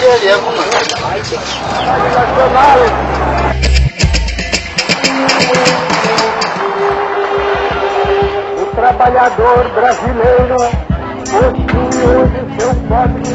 O trabalhador brasileiro possui hoje seu código.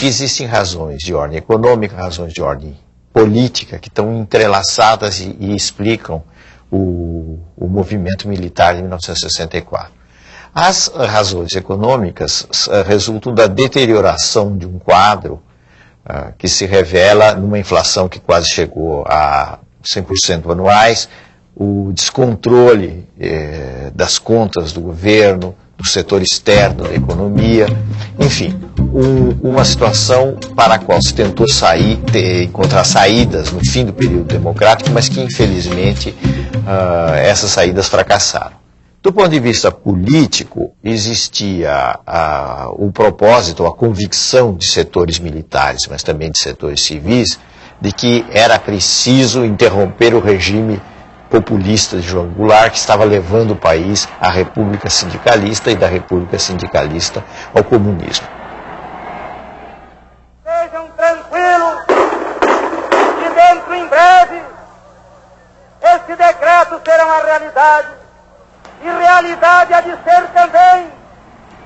Existem razões de ordem econômica, razões de ordem política que estão entrelaçadas e explicam o movimento militar de 1964. As razões econômicas resultam da deterioração de um quadro que se revela numa inflação que quase chegou a 100% anuais, o descontrole das contas do governo, do setor externo da economia, enfim, uma situação para a qual se tentou encontrar saídas no fim do período democrático, mas que infelizmente essas saídas fracassaram. Do ponto de vista político, existia o propósito, a convicção de setores militares, mas também de setores civis, de que era preciso interromper o regime populista de João Goulart, que estava levando o país à República Sindicalista e da República Sindicalista ao comunismo. Sejam tranquilos, que dentro em breve esse decreto será uma realidade, e realidade há de ser também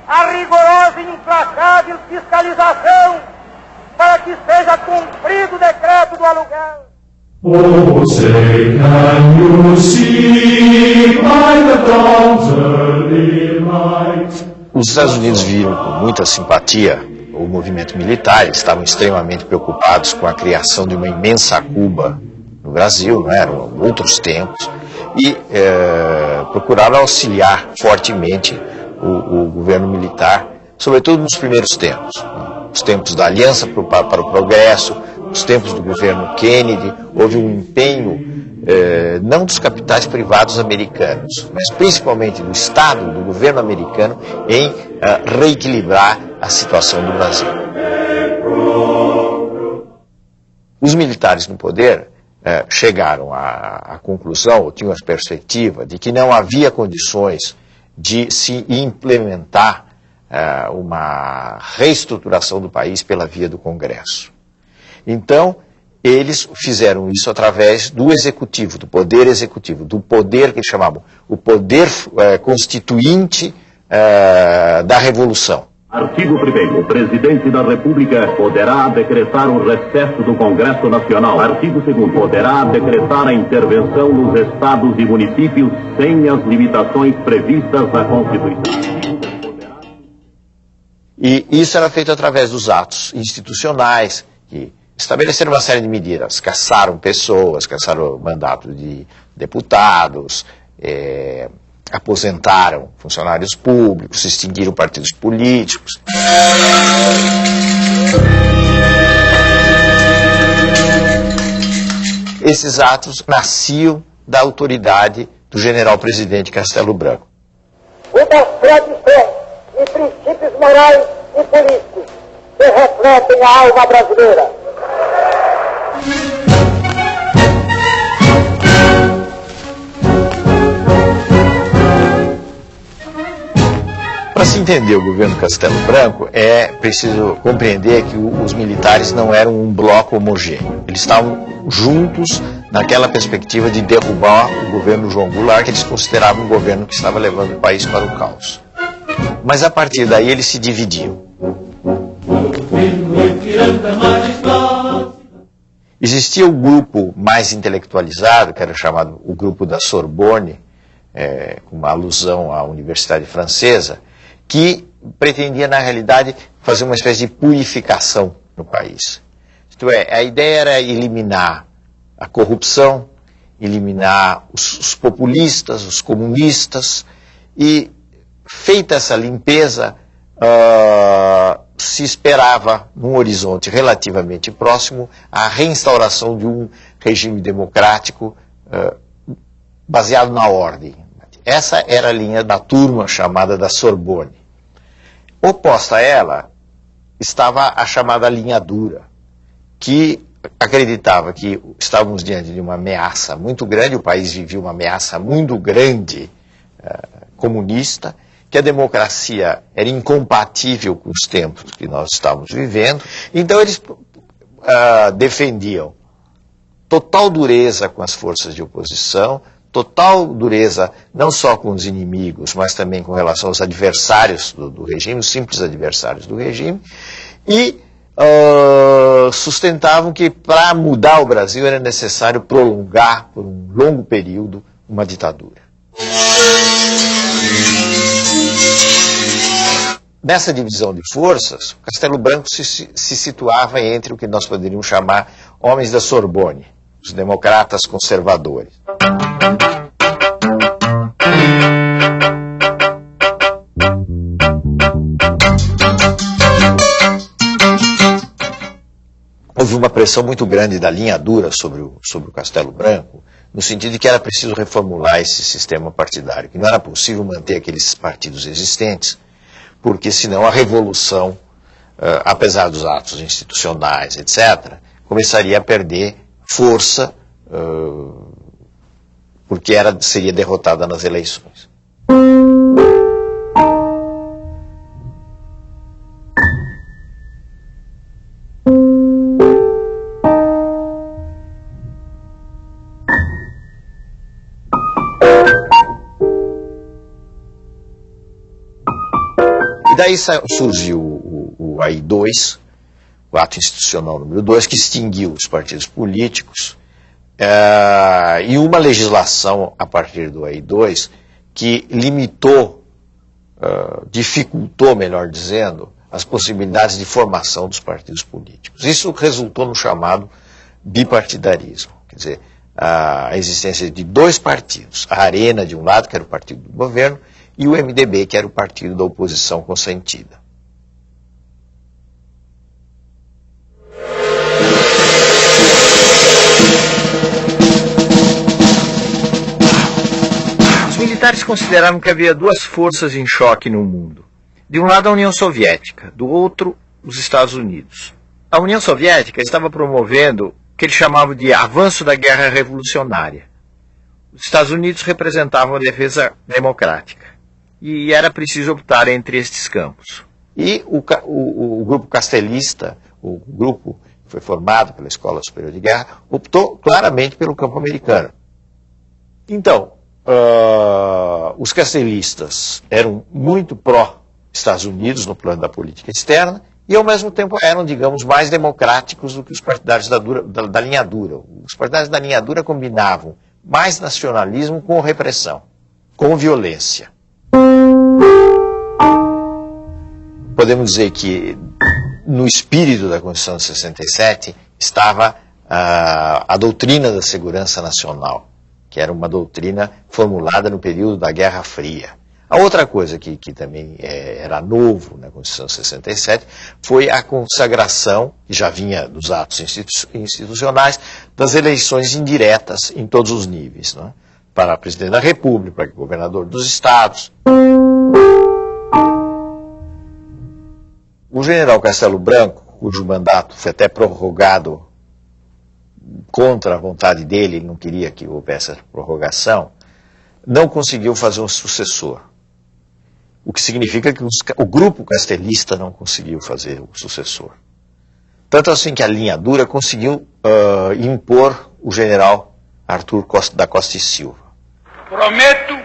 a rigorosa e implacável fiscalização para que seja cumprido o decreto do aluguel. Oh, say, can you see by the dawn's early light? Os Estados Unidos viram com muita simpatia o movimento militar, eles estavam extremamente preocupados com a criação de uma imensa Cuba no Brasil, não eram outros tempos, e procuraram auxiliar fortemente o governo militar, sobretudo nos primeiros tempos, os tempos da Aliança para o Progresso, os tempos do governo Kennedy. Houve um empenho não dos capitais privados americanos, mas principalmente do Estado, do governo americano, em reequilibrar a situação do Brasil. Os militares no poder chegaram à conclusão, ou tinham a perspectiva, de que não havia condições de se implementar uma reestruturação do país pela via do Congresso. Então, eles fizeram isso através do executivo, do poder executivo, do poder que eles chamavam o poder constituinte da Revolução. Artigo 1º. O presidente da República poderá decretar o recesso do Congresso Nacional. Artigo 2º. Poderá decretar a intervenção nos estados e municípios sem as limitações previstas na Constituição. E isso era feito através dos atos institucionais que estabeleceram uma série de medidas, caçaram pessoas, caçaram mandato de deputados, aposentaram funcionários públicos, extinguiram partidos políticos. Esses atos nasciam da autoridade do general-presidente Castelo Branco. Uma tradição e princípios morais e políticos que refletem a alma brasileira. Para se entender o governo Castelo Branco, é preciso compreender que os militares não eram um bloco homogêneo. Eles estavam juntos naquela perspectiva de derrubar o governo João Goulart, que eles consideravam um governo que estava levando o país para o caos. Mas a partir daí eles se dividiam. Existia o grupo mais intelectualizado, que era chamado o grupo da Sorbonne, com uma alusão à Universidade Francesa, que pretendia, na realidade, fazer uma espécie de purificação no país. Isto é, a ideia era eliminar a corrupção, eliminar os populistas, os comunistas, e, feita essa limpeza, se esperava, num horizonte relativamente próximo, a reinstauração de um regime democrático baseado na ordem. Essa era a linha da turma chamada da Sorbonne. Oposta a ela estava a chamada linha dura, que acreditava que estávamos diante de uma ameaça muito grande, o país vivia uma ameaça muito grande comunista, que a democracia era incompatível com os tempos que nós estávamos vivendo. Então eles defendiam total dureza com as forças de oposição, total dureza não só com os inimigos, mas também com relação aos adversários do regime, os simples adversários do regime, e sustentavam que para mudar o Brasil era necessário prolongar por um longo período uma ditadura. Nessa divisão de forças, Castelo Branco se situava entre o que nós poderíamos chamar homens da Sorbonne, os democratas conservadores. Houve uma pressão muito grande da linha dura sobre o Castelo Branco, no sentido de que era preciso reformular esse sistema partidário, que não era possível manter aqueles partidos existentes, porque senão a revolução, apesar dos atos institucionais, etc., começaria a perder força, porque seria derrotada nas eleições. E daí surgiu o AI-2, o ato institucional número 2, que extinguiu os partidos políticos, e uma legislação a partir do AI-2 que limitou, dificultou, melhor dizendo, as possibilidades de formação dos partidos políticos. Isso resultou no chamado bipartidarismo, quer dizer, a existência de dois partidos, a Arena de um lado, que era o partido do governo, e o MDB, que era o partido da oposição consentida. Os militares consideravam que havia duas forças em choque no mundo. De um lado a União Soviética, do outro os Estados Unidos. A União Soviética estava promovendo o que eles chamavam de avanço da guerra revolucionária. Os Estados Unidos representavam a defesa democrática. E era preciso optar entre estes campos. E o grupo castelista, o grupo que foi formado pela Escola Superior de Guerra, optou claramente pelo campo americano. Então, os castelistas eram muito pró-Estados Unidos no plano da política externa e, ao mesmo tempo, eram, digamos, mais democráticos do que os partidários da linha dura. Os partidários da linha dura combinavam mais nacionalismo com repressão, com violência. Podemos dizer que no espírito da Constituição de 67 estava a doutrina da segurança nacional, que era uma doutrina formulada no período da Guerra Fria. A outra coisa que também era novo na Constituição de 67 foi a consagração, que já vinha dos atos institucionais, das eleições indiretas em todos os níveis, não é? Para presidente da República, para governador dos estados. O general Castelo Branco, cujo mandato foi até prorrogado contra a vontade dele, ele não queria que houvesse essa prorrogação, não conseguiu fazer um sucessor. o que significa que o grupo castelista não conseguiu fazer o sucessor. Tanto assim que a linha dura conseguiu impor o general Arthur da Costa e Silva. Prometo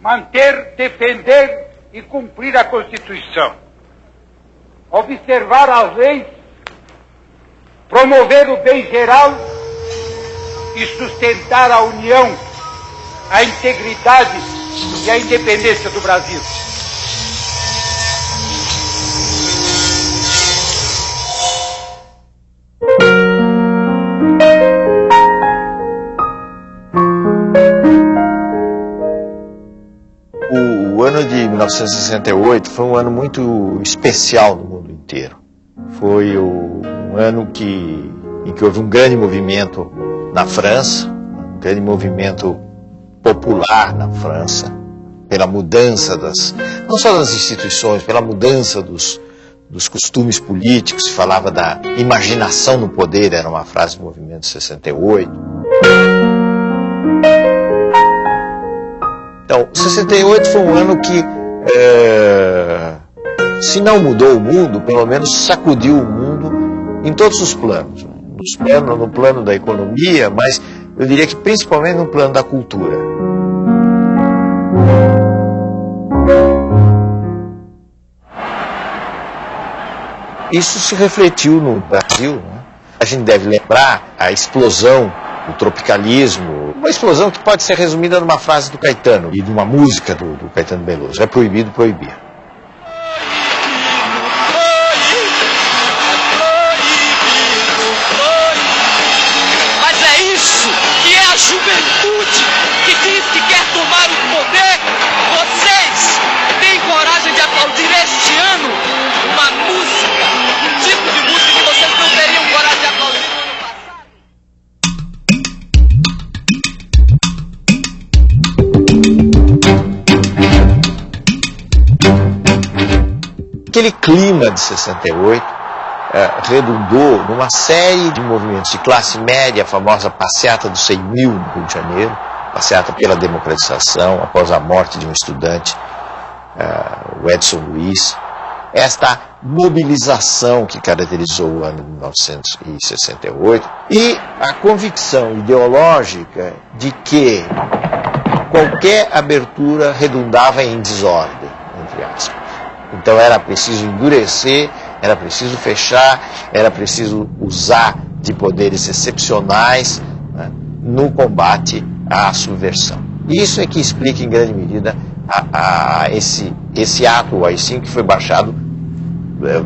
manter, defender e cumprir a Constituição, observar as leis, promover o bem geral e sustentar a união, a integridade e a independência do Brasil. O ano de 1968 foi um ano muito especial no mundo inteiro. Foi um ano em que houve um grande movimento na França, um grande movimento popular na França, pela mudança não só das instituições, pela mudança dos costumes políticos. Se falava da imaginação no poder, era uma frase do movimento 68. Então, 68 foi um ano que, se não mudou o mundo, pelo menos sacudiu o mundo em todos os planos. No plano da economia, mas eu diria que principalmente no plano da cultura. Isso se refletiu no Brasil, né? A gente deve lembrar a explosão do tropicalismo, uma explosão que pode ser resumida numa frase do Caetano e de uma música do Caetano Veloso: é proibido proibir. Mas é isso que é a juventude que diz que quer tomar o poder. Vocês têm coragem de aplaudir este ano uma música, um tipo de música que vocês não teriam coragem de aplaudir no ano passado. Aquele clima de 68 redundou numa série de movimentos de classe média, a famosa passeata dos 100 mil no Rio de Janeiro, passeata pela democratização, após a morte de um estudante, o Edson Luiz. Esta mobilização que caracterizou o ano de 1968 e a convicção ideológica de que qualquer abertura redundava em desordem, entre aspas. Então era preciso endurecer, era preciso fechar, era preciso usar de poderes excepcionais, né, no combate à subversão. Isso é que explica em grande medida esse ato, o AI-5, que foi baixado,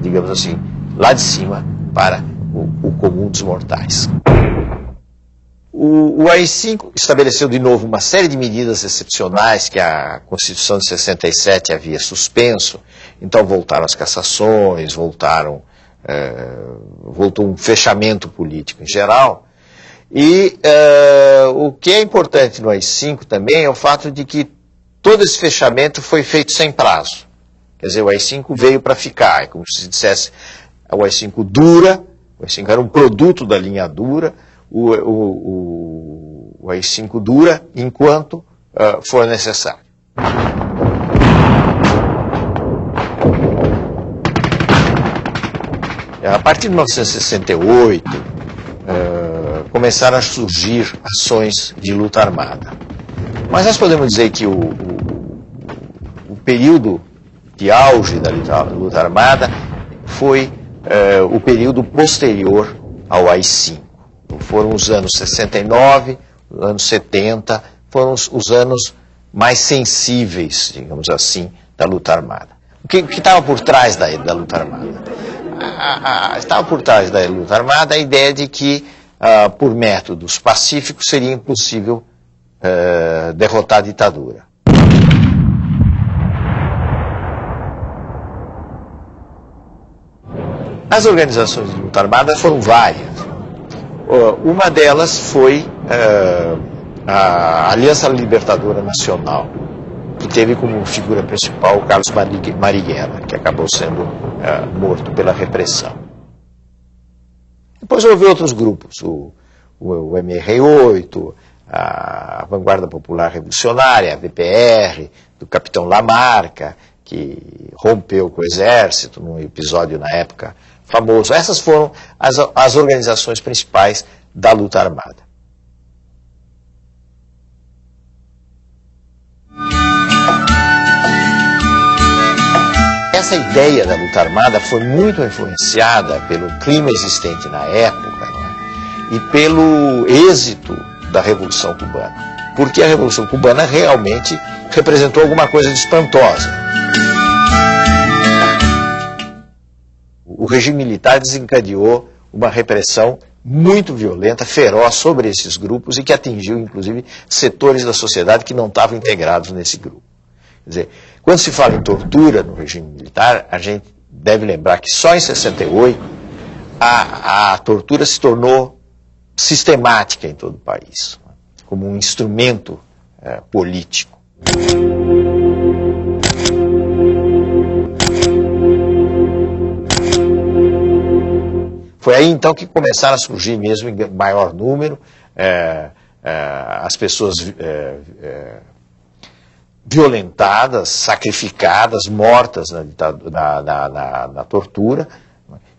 digamos assim, lá de cima para o comum dos mortais. O AI-5 estabeleceu de novo uma série de medidas excepcionais que a Constituição de 67 havia suspenso. Então voltaram as cassações, voltou um fechamento político em geral. E o que é importante no AI-5 também é o fato de que todo esse fechamento foi feito sem prazo. Quer dizer, o AI-5 veio para ficar. É como se dissesse, o AI-5 dura, o AI-5 era um produto da linha dura, o AI-5 dura enquanto for necessário. A partir de 1968, começaram a surgir ações de luta armada. Mas nós podemos dizer que o período de auge da luta armada foi o período posterior ao AI-5. Foram os anos 69, os anos 70, foram os anos mais sensíveis, digamos assim, da luta armada. O que estava por trás da luta armada? Estava por trás da luta armada a ideia de que, por métodos pacíficos, seria impossível derrotar a ditadura. As organizações de luta armada foram várias. Uma delas foi a Aliança Libertadora Nacional, que teve como figura principal o Carlos Marighella, que acabou sendo morto pela repressão. Depois houve outros grupos, o MR8, a Vanguarda Popular Revolucionária, a VPR, do capitão Lamarca, que rompeu com o exército num episódio na época famoso. Essas foram as organizações principais da luta armada. Essa ideia da luta armada foi muito influenciada pelo clima existente na época, né, e pelo êxito da Revolução Cubana. Porque a Revolução Cubana realmente representou alguma coisa de espantosa. O regime militar desencadeou uma repressão muito violenta, feroz sobre esses grupos e que atingiu, inclusive, setores da sociedade que não estavam integrados nesse grupo. Quer dizer, quando se fala em tortura no regime militar, a gente deve lembrar que só em 68 a tortura se tornou sistemática em todo o país, como um instrumento político. Foi aí então que começaram a surgir mesmo em maior número as pessoas violentadas, sacrificadas, mortas na tortura,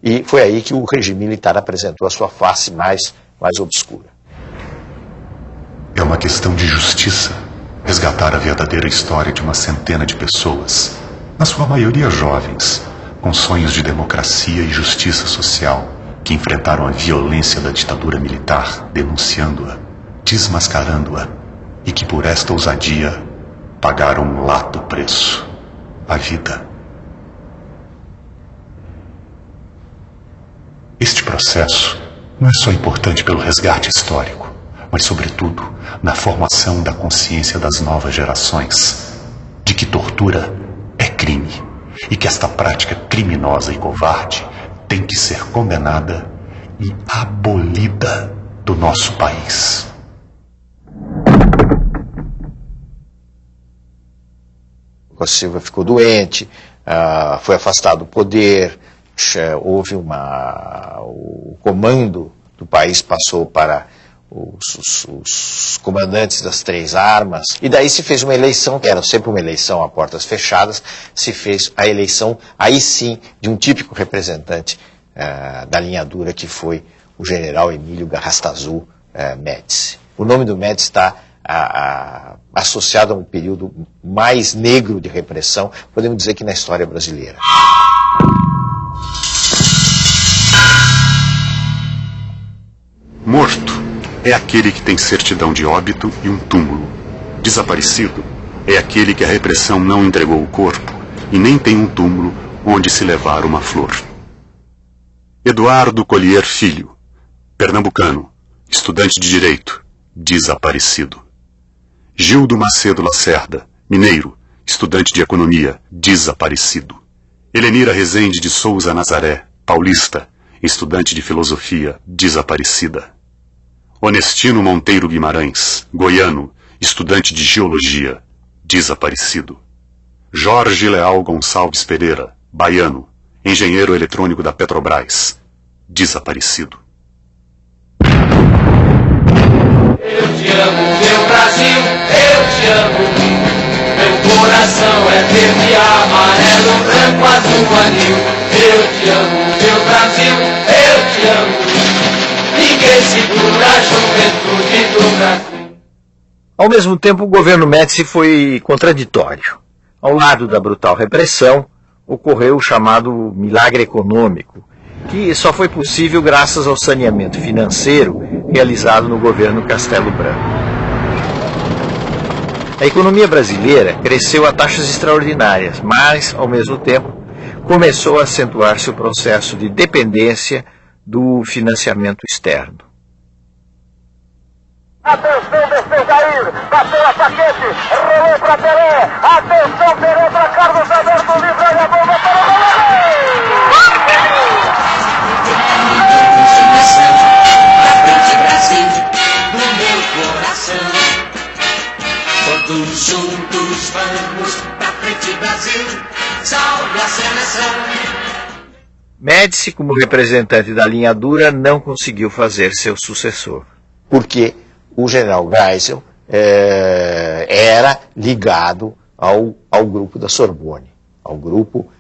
e foi aí que o regime militar apresentou a sua face mais obscura. É uma questão de justiça resgatar a verdadeira história de uma centena de pessoas, na sua maioria jovens, com sonhos de democracia e justiça social, que enfrentaram a violência da ditadura militar, denunciando-a, desmascarando-a, e que por esta ousadia pagaram um alto preço, a vida. Este processo não é só importante pelo resgate histórico, mas, sobretudo, na formação da consciência das novas gerações, de que tortura é crime e que esta prática criminosa e covarde tem que ser condenada e abolida do nosso país. Costa Silva ficou doente, foi afastado do poder, houve o comando do país passou para os comandantes das três armas, e daí se fez uma eleição, que era sempre uma eleição a portas fechadas, se fez a eleição, aí sim, de um típico representante da linha dura, que foi o general Emílio Garrastazu Médici. O nome do Médici está associado a um período mais negro de repressão, podemos dizer que na história brasileira. Morto é aquele que tem certidão de óbito e um túmulo. Desaparecido é aquele que a repressão não entregou o corpo e nem tem um túmulo onde se levar uma flor. Eduardo Collier Filho, pernambucano, estudante de Direito, desaparecido. Gildo Macedo Lacerda, mineiro, estudante de Economia, desaparecido. Helenira Rezende de Souza Nazaré, paulista, estudante de Filosofia, desaparecida. Honestino Monteiro Guimarães, goiano, estudante de Geologia, desaparecido. Jorge Leal Gonçalves Pereira, baiano, engenheiro eletrônico da Petrobras, desaparecido. Eu te amo, meu Brasil, eu te amo. Meu coração é verde, amarelo, branco, azul, anil. Eu te amo, meu Brasil, eu te amo. Ninguém segura a juventude do Brasil. Ao mesmo tempo, o governo Médici foi contraditório. Ao lado da brutal repressão, ocorreu o chamado milagre econômico, que só foi possível graças ao saneamento financeiro realizado no governo Castelo Branco. A economia brasileira cresceu a taxas extraordinárias, mas, ao mesmo tempo, começou a acentuar-se o processo de dependência do financiamento externo. Atenção, desceu Jair, bateu a Paquete, rolou para Pelé, atenção, Pelé para Carlos Alberto, livre a bomba para o goleiro! Pra frente, Brasil, no meu coração. Todos juntos vamos pra frente, Brasil, salve a seleção. Médici, como representante da linha dura, não conseguiu fazer seu sucessor. Por quê? o general Geisel era ligado ao grupo da Sorbonne, ao grupo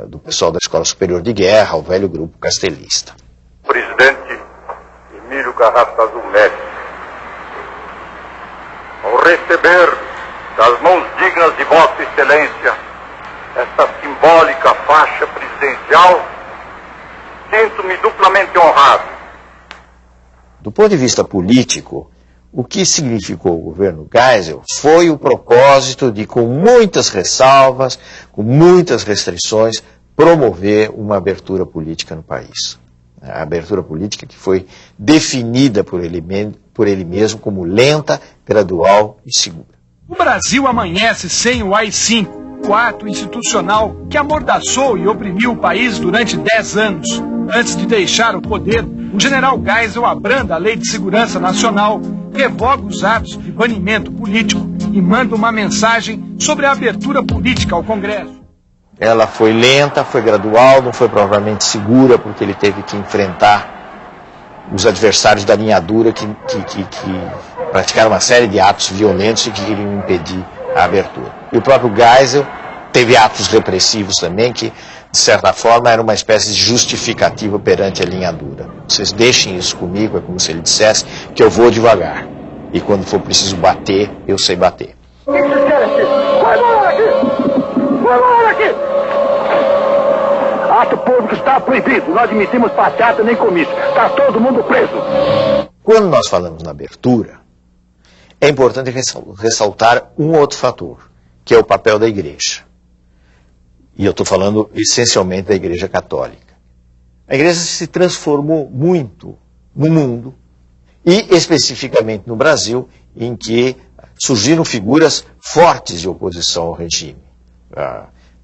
do pessoal da Escola Superior de Guerra, ao velho grupo castelista. Presidente Emílio Garrastazu Médici, ao receber das mãos dignas de Vossa Excelência esta simbólica faixa presidencial, sinto-me duplamente honrado. Do ponto de vista político, o que significou o governo Geisel foi o propósito de, com muitas ressalvas, com muitas restrições, promover uma abertura política no país. A abertura política que foi definida por ele mesmo como lenta, gradual e segura. O Brasil amanhece sem o AI-5, o ato institucional que amordaçou e oprimiu o país durante 10 anos. Antes de deixar o poder, o general Geisel abranda a Lei de Segurança Nacional, revoga os atos de banimento político e manda uma mensagem sobre a abertura política ao Congresso. Ela foi lenta, foi gradual, não foi provavelmente segura, porque ele teve que enfrentar os adversários da linha dura que praticaram uma série de atos violentos e que queriam impedir a abertura. E o próprio Geisel teve atos repressivos também que, de certa forma, era uma espécie de justificativa perante a linha dura. Vocês deixem isso comigo, é como se ele dissesse que eu vou devagar. E quando for preciso bater, eu sei bater. O que vocês querem aqui? Vai embora aqui! Vai embora aqui! Ato público está proibido. Não admitimos passeata nem comício. Está todo mundo preso. Quando nós falamos na abertura, é importante ressaltar um outro fator, que é o papel da igreja. E eu estou falando essencialmente da Igreja Católica. A igreja se transformou muito no mundo, e especificamente no Brasil, em que surgiram figuras fortes de oposição ao regime.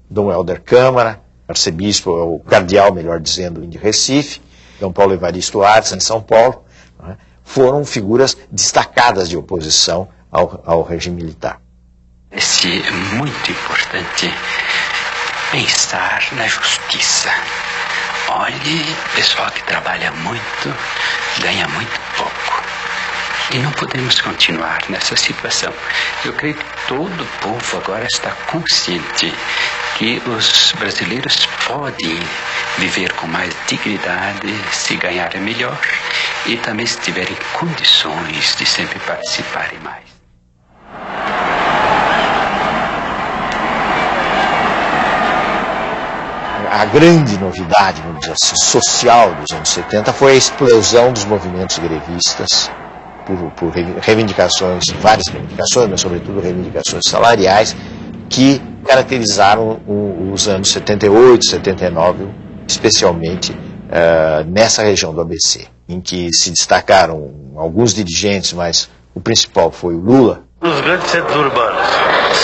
Dom Helder Câmara, arcebispo, o cardeal, melhor dizendo, de Recife, Dom Paulo Evaristo Artes, em São Paulo, foram figuras destacadas de oposição ao regime militar. É muito importante pensar na justiça. Olhe, pessoal que trabalha muito, ganha muito pouco. E não podemos continuar nessa situação. Eu creio que todo o povo agora está consciente que os brasileiros podem viver com mais dignidade se ganharem melhor e também se tiverem condições de sempre participarem mais. A grande novidade, vamos dizer assim, social dos anos 70 foi a explosão dos movimentos grevistas por reivindicações, várias reivindicações, mas sobretudo reivindicações salariais, que caracterizaram os anos 78, 79, especialmente nessa região do ABC, em que se destacaram alguns dirigentes, mas o principal foi o Lula. Os grandes centros urbanos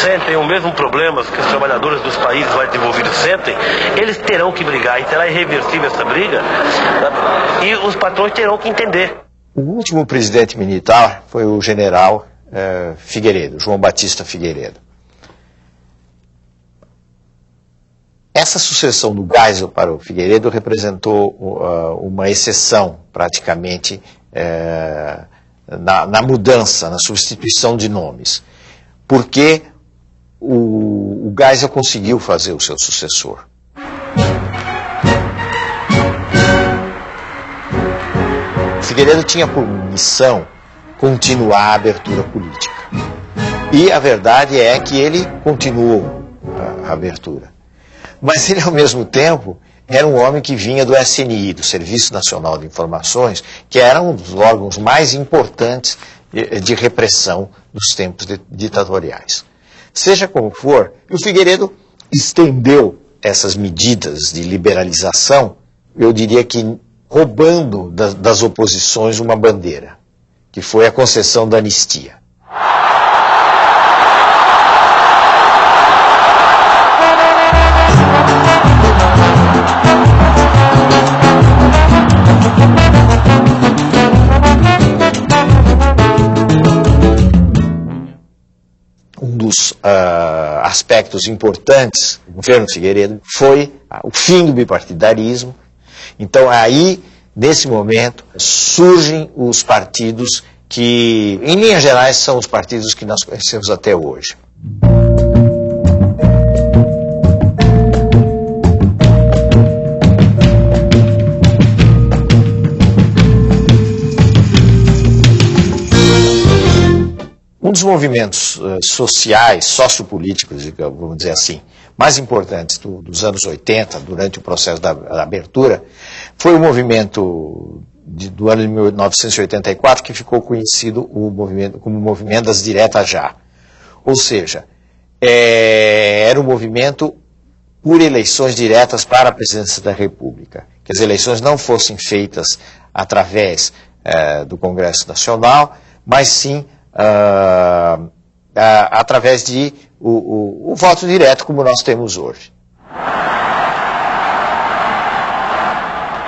sentem o mesmo problema que os trabalhadores dos países mais desenvolvidos sentem, eles terão que brigar e será irreversível essa briga, e os patrões terão que entender. O último presidente militar foi o general Figueiredo, João Batista Figueiredo. Essa sucessão do Geisel para o Figueiredo representou uma exceção, praticamente, na mudança, na substituição de nomes, porque o Geisel conseguiu fazer o seu sucessor. Figueiredo tinha por missão continuar a abertura política. E a verdade é que ele continuou a abertura. Mas ele, ao mesmo tempo, era um homem que vinha do SNI, do Serviço Nacional de Informações, que era um dos órgãos mais importantes de repressão dos tempos ditatoriais. Seja como for, o Figueiredo estendeu essas medidas de liberalização, eu diria que roubando das oposições uma bandeira, que foi a concessão da anistia. Um dos aspectos importantes do governo Figueiredo foi o fim do bipartidarismo. Então aí, nesse momento, surgem os partidos que, em linhas gerais, são os partidos que nós conhecemos até hoje. Um dos movimentos sociais, sociopolíticos, vamos dizer assim, mais importantes dos anos 80, durante o processo da abertura, foi o movimento do ano de 1984, que ficou conhecido como o movimento das diretas já. Ou seja, era um movimento por eleições diretas para a presidência da República. Que as eleições não fossem feitas através do Congresso Nacional, mas sim através de o voto direto, como nós temos hoje.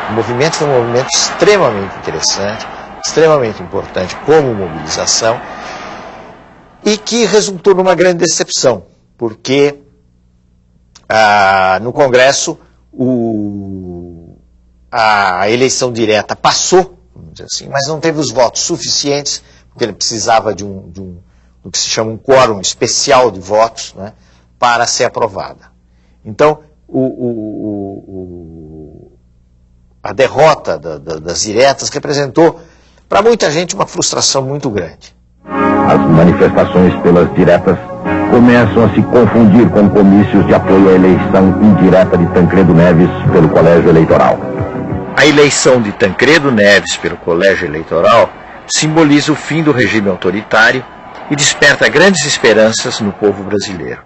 O movimento foi um movimento extremamente interessante, extremamente importante como mobilização, e que resultou numa grande decepção, porque no Congresso a eleição direta passou, vamos dizer assim, mas não teve os votos suficientes, porque ele precisava do que se chama um quórum especial de votos, né, para ser aprovada. Então, a derrota das diretas representou, para muita gente, uma frustração muito grande. As manifestações pelas diretas começam a se confundir com comícios de apoio à eleição indireta de Tancredo Neves pelo Colégio Eleitoral. A eleição de Tancredo Neves pelo Colégio Eleitoral simboliza o fim do regime autoritário e desperta grandes esperanças no povo brasileiro.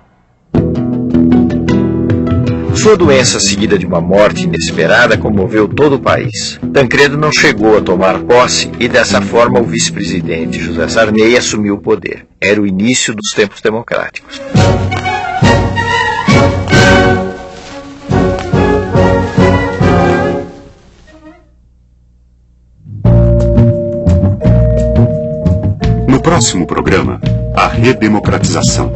Sua doença, seguida de uma morte inesperada, comoveu todo o país. Tancredo não chegou a tomar posse e, dessa forma, o vice-presidente José Sarney assumiu o poder. Era o início dos tempos democráticos. No próximo programa, a redemocratização,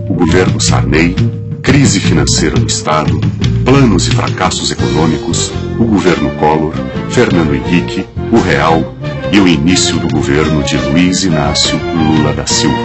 o governo Sarney, crise financeira do Estado, planos e fracassos econômicos, o governo Collor, Fernando Henrique, o Real e o início do governo de Luiz Inácio Lula da Silva.